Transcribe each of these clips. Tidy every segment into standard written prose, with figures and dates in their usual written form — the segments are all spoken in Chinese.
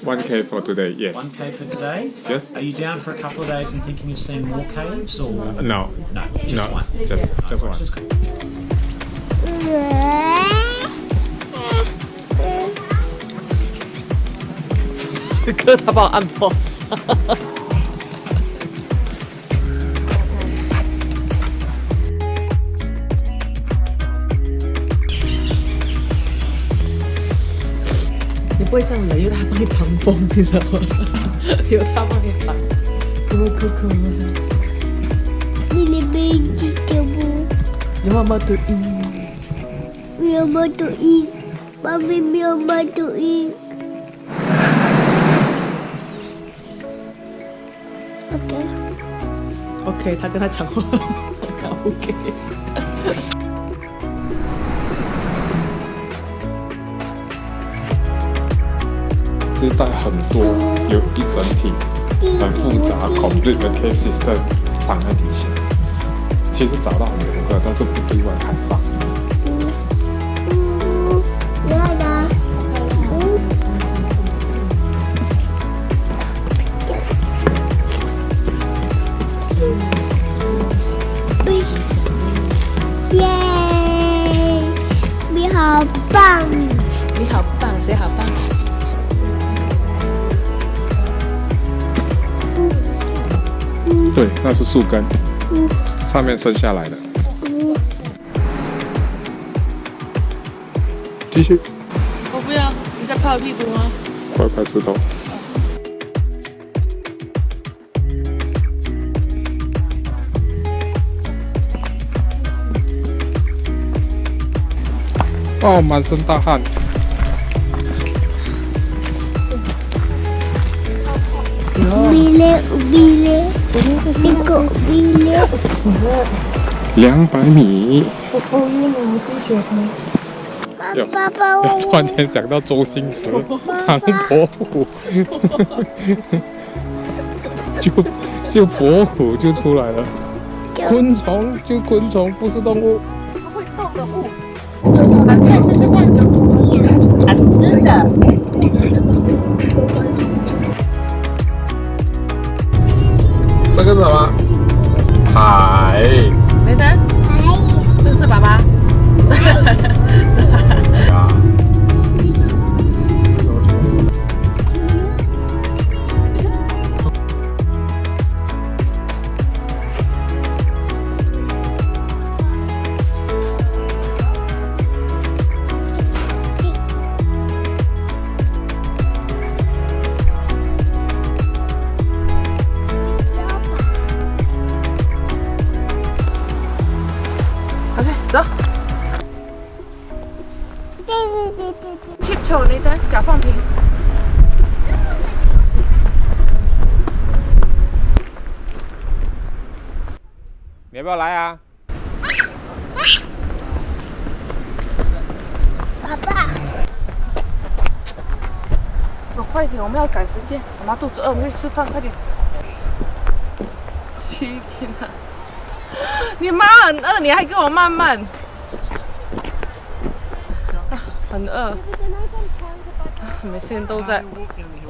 1K for today, yes. 1K for today? Yes. Are you down for a couple of days and thinking of seeing more caves or? No. No, just one. Just one.哥他帮我按 pause。你不会这样冷，因为他帮你挡风，你知道吗？因为他帮你挡，因为可可吗？你的背脊就不。你妈妈读音。妈妈读音，妈咪妈妈读音。OK， 他跟他讲话，他 OK。这带很多，有一整体很复杂 complete 的 cave system 藏在底下。其实找到很多个，但是不对外开放。耶！你好棒！你好棒，谁好棒？对，那是树根，上面生下来的。继续。我不要，你在拍我屁股吗？快拍石头。哦，满身大汗。200米。爸爸，我突然间想到周星驰唐伯虎，就伯虎就出来了。昆虫就昆虫，不是动物。会动的物。反正是这样子，很吃的。这个是什么？海。没灯。这个是爸爸。走。chip 球你的脚放平。你要不要来啊？爸爸。走快一点，我们要赶时间。妈妈肚子饿，我们去吃饭，快点。你妈很饿，你还给我慢慢。很饿，每天都在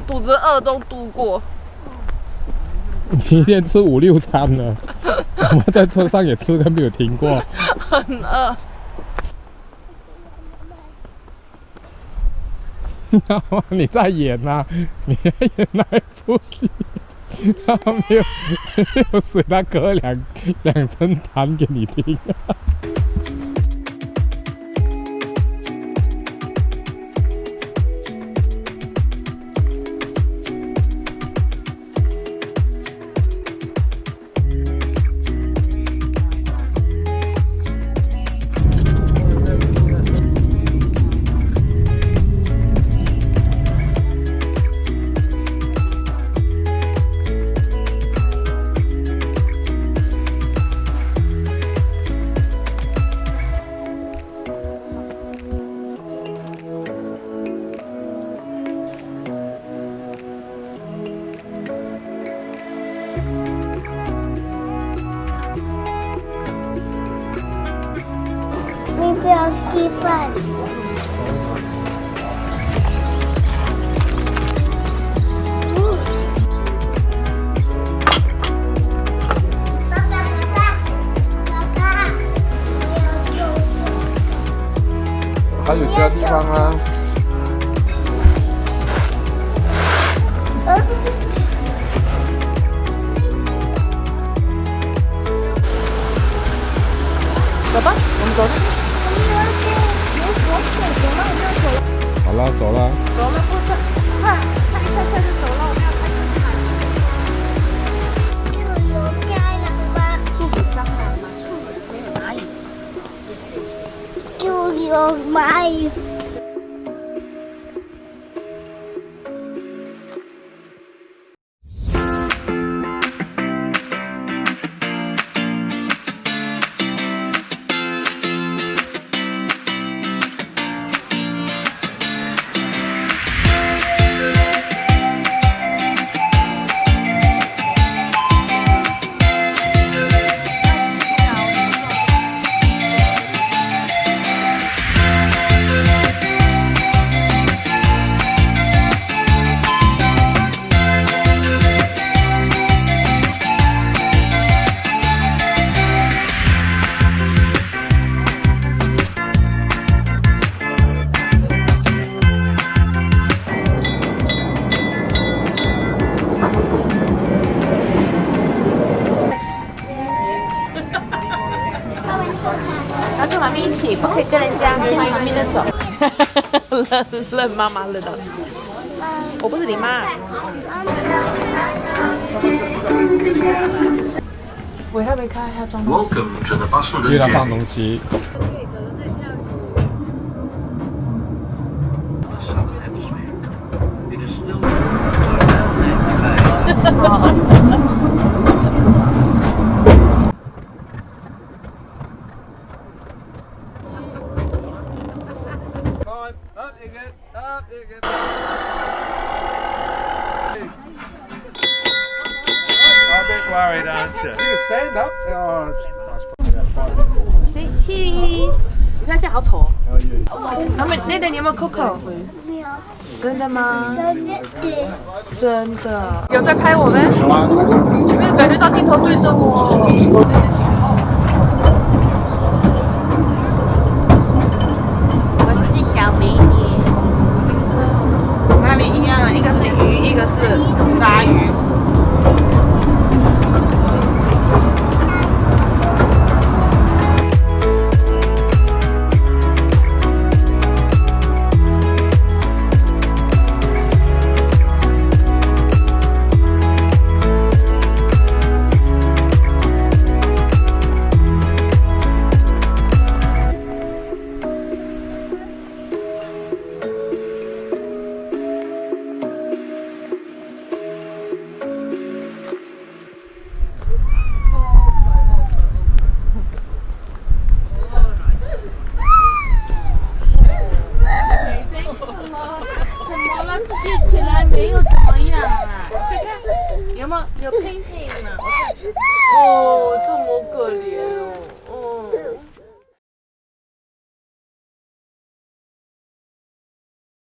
肚子饿中度过。你一天吃5、6餐了，我们在车上也吃的没有停过。很饿。你在演啊？你在演哪一出戏？他没有水，他歌两声弹给你听。不要吃饭。还有其他地方吗？走吧，我们走吧。好了，走了。走了，过去，快，快就走了，我们要开车去哪里？有蟑螂吗？树有蟑螂吗？树没有蚂蚁。就有蚂蚁。要跟妈咪一起，不可以跟人家牵妈咪的手。认妈妈认到你，我不是你妈。我还没开，还要装东西。因为他放东西。Worried, aren't you? You can stand up. Oh, Say cheese。你看这样好丑哦。他们那你有没有 Coco？ 没有。真的吗？对。真的。有在拍我们？有啊。有没有感觉到镜头对着我？我是小美女。哪里一样？一个是鱼，一个是鲨鱼。有 painting 嘛？哦，这么可怜。